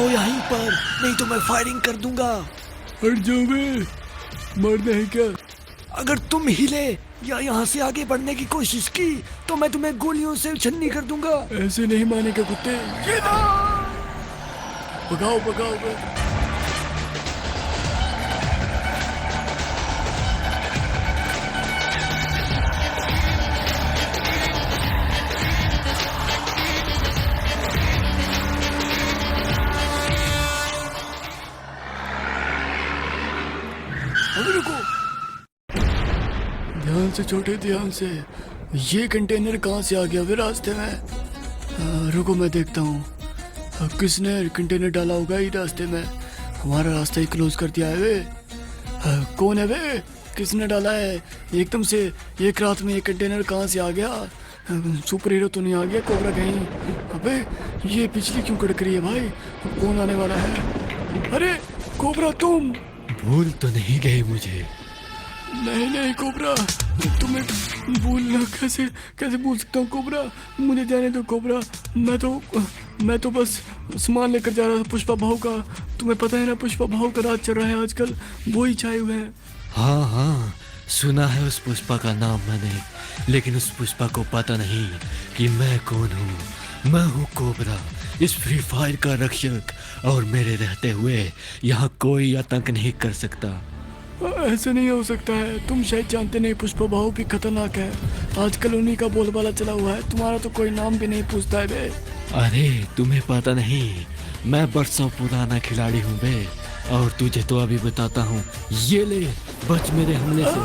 रहो यहीं पर, नहीं तो मैं फायरिंग कर दूंगा। हट जाओ बे, मरना है क्या? अगर तुम हिले या यहाँ से आगे बढ़ने की कोशिश की तो मैं तुम्हें गोलियों से छन्नी कर दूंगा। ऐसे नहीं मानेगा कुत्ते। भगाओ भगाओ बे। अभी रुको। ध्यान से छोटे, ध्यान से। ये कंटेनर कहाँ से आ गया वे रास्ते में? रुको मैं देखता हूँ। किसने कंटेनर डाला होगा ये रास्ते में? हमारा रास्ता ही क्लोज कर दिया है वे। कौन है वे? किसने डाला है? एकदम से एक रात में ये कंटेनर कहाँ से आ गया? सुपर हीरो तो नहीं आ गया कोबरा कहीं? अबे ये बिजली क्यों कड़क रही है भाई? कौन आने वाला है? अरे कोबरा तुम भूल तो नहीं गए मुझे? नहीं नहीं कोबरा, तुम्हें भूलना कैसे कैसे भूल सकता हूँ कोबरा? मुझे जाने दो कोबरा। मैं तो बस सामान लेकर जा रहा था पुष्पा भाव का। तुम्हें पता है ना पुष्पा भाव का राज चल रहा है आजकल, वो ही छाए हुए हैं। हाँ हाँ, सुना है उस पुष्पा का नाम मैंने, लेकिन उस पुष्पा को पता नहीं कि मैं कौन हूँ। मैं हूँ कोबरा, इस फ्री फायर का रक्षक, और मेरे रहते हुए यहाँ कोई आतंक नहीं कर सकता। ऐसे नहीं हो सकता है, तुम शायद जानते नहीं पुष्पा भाव भी खतरनाक है। आजकल उन्हीं का बोलबाला चला हुआ है, तुम्हारा तो कोई नाम भी नहीं पूछता है बे। अरे तुम्हें पता नहीं, मैं बरसों पुराना खिलाड़ी हूँ बे, और तुझे तो अभी बताता हूँ। ये ले, बच मेरे हमले से।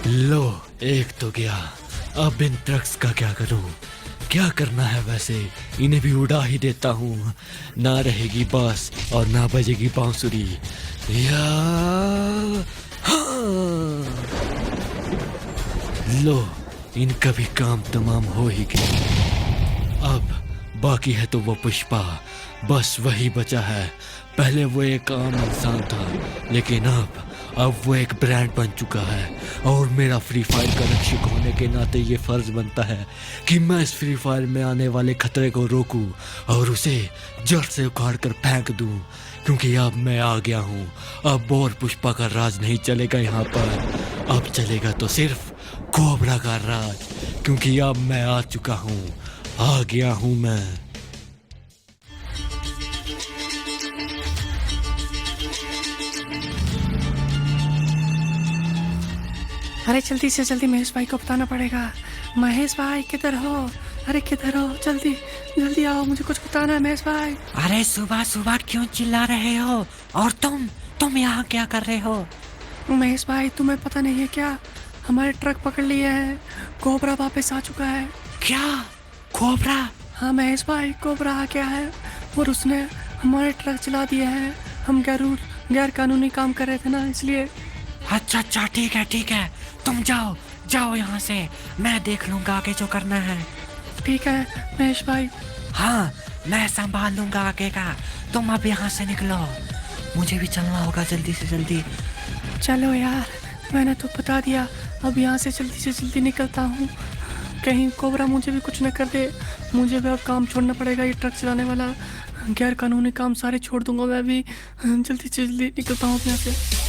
लो, एक तो गया। अब इन ट्रक्स का क्या करूं? क्या करना है वैसे? इन्हें भी उड़ा ही देता हूँ। ना रहेगी बांस और ना बजेगी बांसुरी। या हाँ। लो, इनका भी काम तमाम हो ही गया। अब बाकी है तो वो पुष्पा, बस वही बचा है। पहले वो एक आम इंसान था, लेकिन अब वो एक ब्रांड बन चुका है, और मेरा फ्री फायर का रक्षक होने के नाते ये फर्ज बनता है कि मैं इस फ्री फायर में आने वाले खतरे को रोकूं और उसे जड़ से उखाड़ कर फेंक दूं, क्योंकि अब मैं आ गया हूं। अब और पुष्पा का राज नहीं चलेगा यहाँ पर, अब चलेगा तो सिर्फ कोबरा का राज, क्योंकि अब मैं आ चुका हूँ, आ गया हूँ मैं। अरे जल्दी से जल्दी महेश भाई को बताना पड़ेगा। महेश भाई किधर हो? अरे किधर हो? जल्दी जल्दी आओ, मुझे कुछ बताना है महेश भाई। अरे सुबह सुबह क्यों चिल्ला रहे हो? और तुम यहाँ क्या कर रहे हो? महेश भाई तुम्हें पता नहीं है क्या? हमारे ट्रक पकड़ लिए हैं, कोबरा वापस आ चुका है। क्या? कोबरा? हाँ महेश भाई, कोबरा आ गया है और उसने हमारे ट्रक चला दिए हैं। हम गैर कानूनी काम कर रहे थे ना, इसलिए। अच्छा ठीक है, तुम जाओ यहाँ से, मैं देख लूंगा आगे जो करना है। ठीक है महेश भाई। हाँ, मैं संभाल लूंगा आगे का, तुम अब यहाँ से निकलो, मुझे भी चलना होगा जल्दी से जल्दी। चलो यार, मैंने तो बता दिया, अब यहाँ से जल्दी निकलता हूँ, कहीं कोबरा मुझे भी कुछ न कर दे। मुझे भी अब काम छोड़ना पड़ेगा, ये ट्रक चलाने वाला गैर कानूनी काम सारे छोड़ दूंगा मैं भी। जल्दी से जल्दी निकलता हूँ यहाँ से।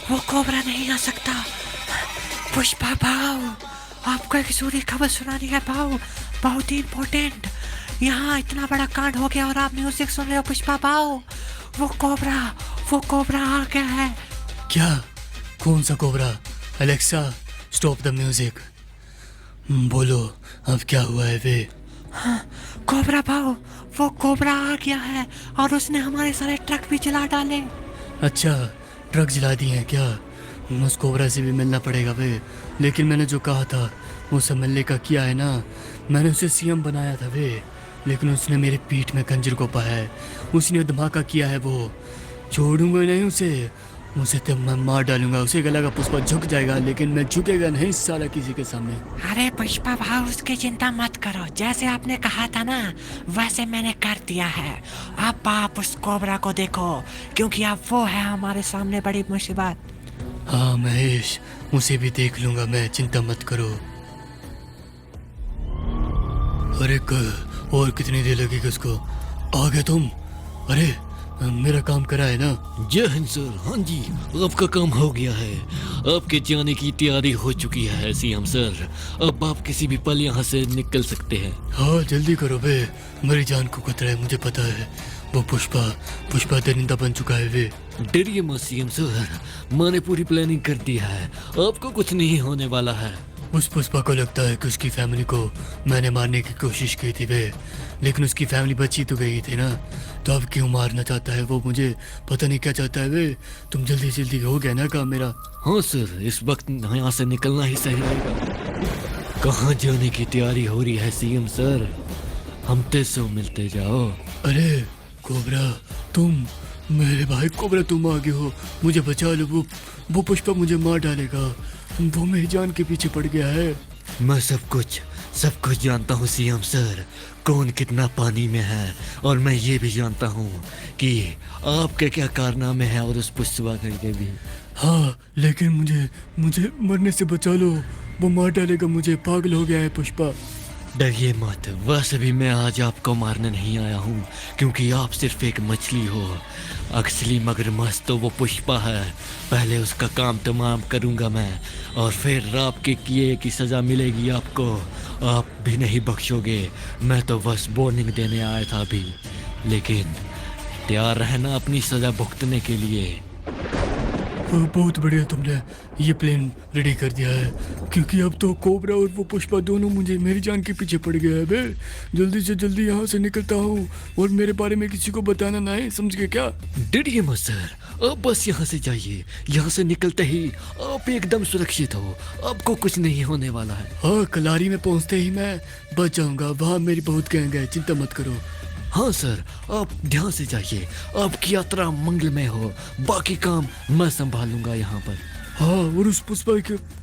वो कोबरा नहीं आ सकता। पुष्पा भाव, आपको एक जरूरी खबर सुनानी है भाव, बहुत ही इम्पोर्टेंट। यहाँ इतना बड़ा कांड हो गया और आप म्यूजिक सुन रहे हो पुष्पा भाव। वो कोबरा आ गया है। क्या? कौन सा cobra? Alexa stop the music. बोलो अब क्या हुआ है वे? हाँ, कोबरा भाव, वो कोबरा आ गया है और उसने हमारे सारे ट्रक भी जला डाले। अच्छा, ट्रक जला दिए हैं क्या? उस कोबरा से भी मिलना पड़ेगा वे। लेकिन मैंने जो कहा था वो सब मिलने का किया है ना। मैंने उसे सीएम बनाया था वे, लेकिन उसने मेरे पीठ में खंजर को पाया है। उसने धमाका किया है, वो छोड़ूंगा नहीं उसे तो मैं मार डालूंगा। उसे गला का पुष्पा झुक जाएगा, लेकिन मैं झुकेगा नहीं साला किसी के सामने। अरे पुष्पा भाव, उसकी चिंता मत करो, जैसे आपने कहा था ना वैसे मैंने कर दिया है। अब आप उस कोबरा को देखो, क्योंकि अब वो है हमारे सामने बड़ी मुसीबत। हाँ महेश, उसे भी देख लूंगा मैं, चिंता मत करो। अरे और कितनी देर लगेगी उसको? आ गए तुम? अरे मेरा काम करा है ना? जय हिंद सर। हाँ जी, आपका काम हो गया है। आपके जाने की तैयारी हो चुकी है सीएम सर। अब आप किसी भी पल यहाँ से निकल सकते हैं। हाँ जल्दी करो बे, मेरी जान को खतरा है, मुझे पता है। वो पुष्पा दरिंदा बन चुका है वे। डरिए मत सीएम सर, मैंने पूरी प्लानिंग कर दी है, आपको कुछ नहीं होने वाला है। उस पुष्पा को लगता है कि उसकी फैमिली को मैंने मारने की कोशिश की थी वे, लेकिन उसकी फैमिली बची तो गई थी ना, तो अब क्यों मारना चाहता है वो मुझे? पता नहीं क्या चाहता है वे। तुम जल्दी हो गया ना काम मेरा? हाँ सर, इस वक्त यहाँ से निकलना ही सही रहेगा। कहाँ जाने की तैयारी हो रही है सीएम सर? हम तेजो मिलते जाओ। अरे कोबरा, तुम मेरे भाई कोबरा, तुम आगे हो, मुझे बचा लो। वो पुष्पा मुझे मार डालेगा, वो मेरी जान के पीछे पड़ गया है। मैं सब कुछ जानता हूँ सीएम सर, कौन कितना पानी में है, और मैं ये भी जानता हूँ कि आपके क्या कारनामे हैं और उस पुष्पा के भी। हाँ लेकिन मुझे मरने से बचा लो, वो मार डालेगा मुझे, पागल हो गया है पुष्पा। डरिए मत, वैसे भी मैं आज आपको मारने नहीं आया हूँ, क्योंकि आप सिर्फ एक मछली हो। असली मगरमच्छ तो वो पुष्पा है। पहले उसका काम तमाम करूँगा मैं, और फिर आपके किए की सज़ा मिलेगी आपको। आप भी नहीं बख्शोगे। मैं तो बस वार्निंग देने आया था अभी, लेकिन तैयार रहना अपनी सज़ा भुगतने के लिए। बहुत बढ़िया, तुमने ये प्लान रेडी कर दिया है, क्योंकि अब तो कोबरा और वो पुष्पा दोनों मुझे मेरी जान के पीछे पड़ गया है बे। जल्दी से जल्दी यहाँ से निकलता हूँ, और मेरे बारे में किसी को बताना ना है, समझ गए क्या? डरिए मत सर, आप बस यहाँ से जाइए। यहाँ से निकलते ही आप एकदम सुरक्षित हो, आपको कुछ नहीं होने वाला है। हाँ, कलारी में पहुँचते ही मैं बच जाऊंगा, वहाँ मेरी बहुत गैंग है, चिंता मत करो। हाँ सर, आप ध्यान से जाइए, आपकी यात्रा मंगलमय हो, बाकी काम मैं संभालूंगा यहाँ पर। हाँ, और उस पुष्पा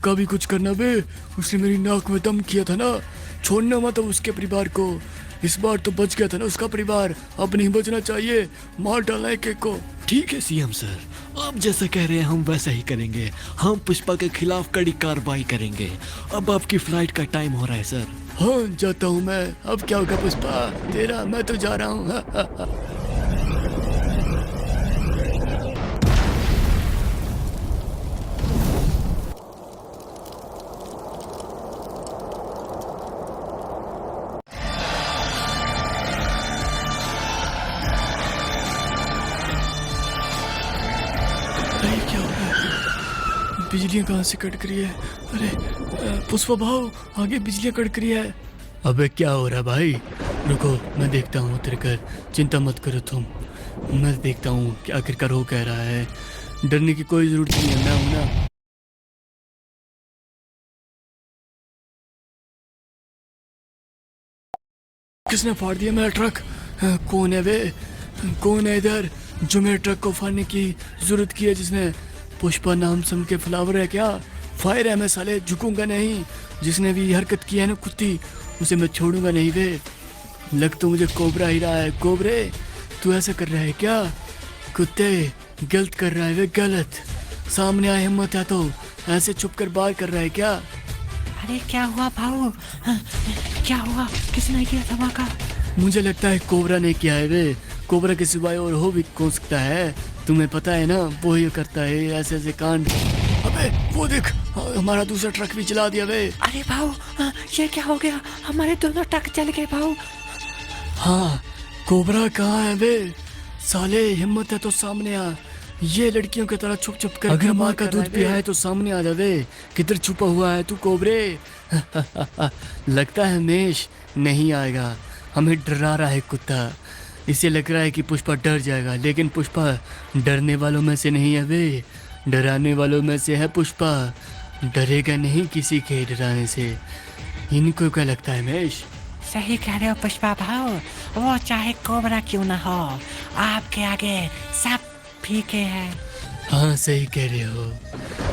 का भी कुछ करना बे, उसने मेरी नाक में दम किया था ना, छोड़ना मत उसके परिवार को। इस बार तो बच गया था ना उसका परिवार, अब नहीं बचना चाहिए, मार डालना है एक को। ठीक है सीएम सर, आप जैसा कह रहे हैं हम वैसा ही करेंगे। हम पुष्पा के खिलाफ कड़ी कार्रवाई करेंगे। अब आपकी फ्लाइट का टाइम हो रहा है सर। हाँ जाता हूँ मैं, अब क्या होगा पुष्पा तेरा, मैं तो जा रहा हूँ। क्या हो रहा है? बिजलियाँ कहाँ से कड़क रही है? अरे पुष्पा भाव, आगे बिजलियाँ कड़क रही है। अबे क्या हो रहा है भाई? रुको मैं देखता हूँ उतर कर, चिंता मत करो तुम, मैं देखता हूँ कि आखिरकार हो कह रहा है। डरने की कोई जरूरत नहीं है, मैं हूं ना। किसने फाड़ दिया मेरा ट्रक? कौन है वे? कौन है इधर जो मेरे ट्रक को फाड़ने की जरूरत की है? जिसने? पुष्पा नाम सम के फ्लावर है क्या? फायर है, मैं साले झुकूंगा नहीं। जिसने भी हरकत की है ना कुत्ती, उसे मैं छोड़ूंगा नहीं वे। लग तो मुझे कोबरा ही रहा है। कोबरे तू ऐसा कर रहा है क्या? कुत्ते गलत कर रहा है वे, गलत। सामने आए हिम्मत है तो ऐसे छुप कर बाहर कर रहा है क्या? अरे क्या हुआ भाऊ? क्या हुआ? किसने किया धमाका? मुझे लगता है कोबरा ने किया है वे। कोबरा के सिवाय और हो भी कौन सकता है? तुम्हें पता है ना, वो ही करता है ऐसे ऐसे कांड। अबे वो देख, हमारा दूसरा ट्रक भी चला दिया वे। अरे भाऊ, ये क्या हो गया? हमारे दोनों ट्रक चल गए भाऊ। हाँ, कोबरा कहाँ है वे? साले हिम्मत है तो सामने आ। ये लड़कियों की तरह छुप छुप कर अगर माँ का दूध पिया है तो सामने आ जावे। किधर छुपा हुआ है तू कोबरे? लगता है मेश नहीं आएगा, हमें डरा रहा है कुत्ता। इसे लग रहा है कि पुष्पा डर जाएगा, लेकिन पुष्पा डरने वालों में से नहीं है वे, डराने वालों में से है पुष्पा। डरेगा नहीं किसी के डराने से। इनको क्या लगता है मेश? सही कह रहे हो पुष्पा भाऊ, वो चाहे कोबरा क्यों ना हो, आपके आगे सब फीके हैं। हाँ सही कह रहे हो,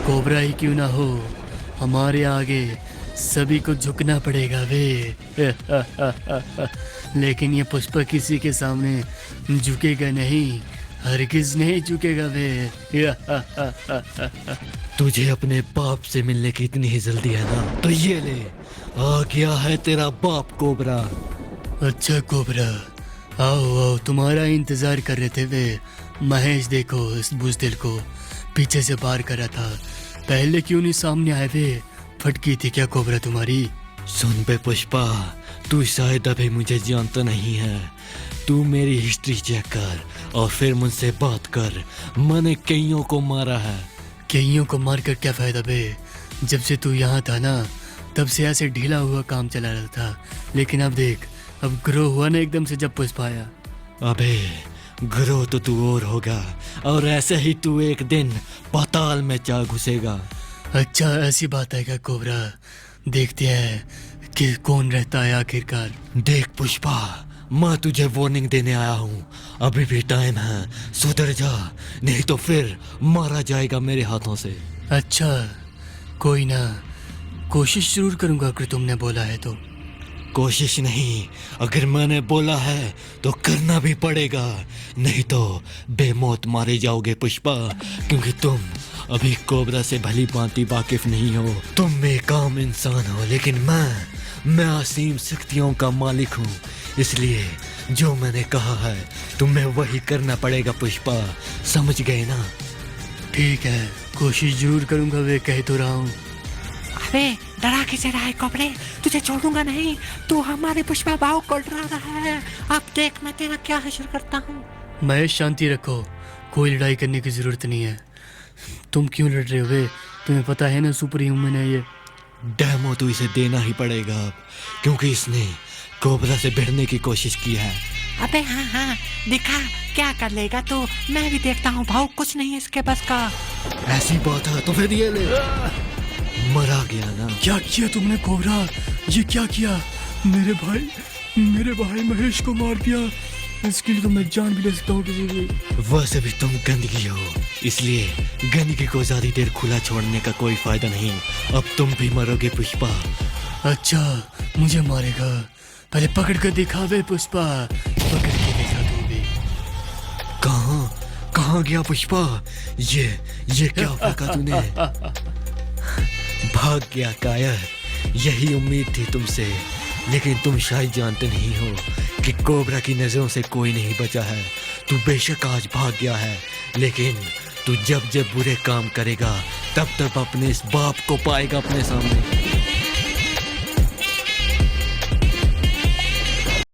कोबरा ही क्यों ना हो, हमारे आगे सभी को झुकना पड़ेगा वे। लेकिन ये पुष्पा किसी के सामने झुकेगा नहीं, हरगिज नहीं झुकेगा बे। तुझे अपने बाप से मिलने की इतनी ही जल्दी है ना, तो ये ले, आ गया है तेरा बाप कोबरा। अच्छा कोबरा, आओ आओ, तुम्हारा इंतजार कर रहे थे वे। महेश देखो इस बुजदिल को पीछे से पार करा था, पहले क्यों नहीं सामने आए वे? फटकी थी क्या कोबरा तुम्हारी? सुन बे पुष्पा, तू शायद अभी मुझे जानता नहीं है। तू मेरी हिस्ट्री चेक कर और फिर मुझसे बात कर। मैंने कईयों को मारा है। कईयों को मार कर क्या फायदा बे? जब से तू यहाँ था ना, तब से ऐसे ढीला हुआ काम चला रहा था, लेकिन अब देख, अब ग्रो हुआ ना एकदम से जब पुष्पा आया। अबे ग्रो तो तू और होगा, और ऐसे ही तू एक दिन पाताल में जा घुसेगा। अच्छा ऐसी बात है क्या कोबरा? देखते हैं कि कौन रहता है आखिरकार। देख पुष्पा, मैं तुझे वार्निंग देने आया हूँ। अभी भी टाइम है, सुधर जा, नहीं तो फिर मारा जाएगा मेरे हाथों से। अच्छा कोई ना, कोशिश जरूर करूंगा अगर तुमने बोला है तो। कोशिश नहीं, अगर मैंने बोला है तो करना भी पड़ेगा, नहीं तो बेमौत मारे जाओगे पुष्पा, क्योंकि तुम अभी कोबरा से भली भांति वाकिफ नहीं हो। तुम बेकाम इंसान हो, लेकिन मैं असीम शक्तियों का मालिक हूँ, इसलिए जो मैंने कहा है तुम्हें वही करना पड़ेगा पुष्पा, समझ गए ना? ठीक है, कोशिश जरूर करूंगा, वे कह तो रहा हूँ। अबे डरा किसे रहा है कोबरे, तुझे छोड़ूंगा नहीं। तू हमारे पुष्पा भाव को डरा रहा है। अब देख मैं तेरा क्या हश्र करता हूँ। महेश शांति रखो, कोई लड़ाई करने की जरूरत नहीं है। तुम क्यों लड़ रहे हो वे? तुम्हें पता है ना सुपर ह्यूमन है ये। डेमो तो इसे देना ही पड़ेगा अब, क्योंकि इसने कोबरा से भिड़ने की कोशिश की है। अबे हाँ हाँ, दिखा क्या कर लेगा तू, मैं भी देखता हूँ। भाव कुछ नहीं है इसके बस का। ऐसी बात है तो फिर ये ले। मरा गया ना? क्या किया तुमने कोबरा? ये क्या किया? मेरे भाई महेश को मार दिया। इसके लिए तो मैं जान भी ले सकता हूँ किसी की। वैसे भी तुम गंदगी हो, इसलिए गंदगी को ज्यादा देर खुला छोड़ने का कोई फायदा नहीं। अब तुम भी मरोगे पुष्पा। अच्छा मुझे मारेगा? पहले पकड़ कर दिखावे पुष्पा, पकड़ के देखा तू भी। कहाँ गया पुष्पा? ये क्या फेंका तूने? भाग गया कायर, यही उम्मीद थी तुमसे, लेकिन तुम शायद जानते नहीं हो कि कोबरा की नजरों से कोई नहीं बचा है। तू बेशक आज भाग गया है, लेकिन तू जब जब बुरे काम करेगा तब तब अपने इस बाप को पाएगा अपने सामने।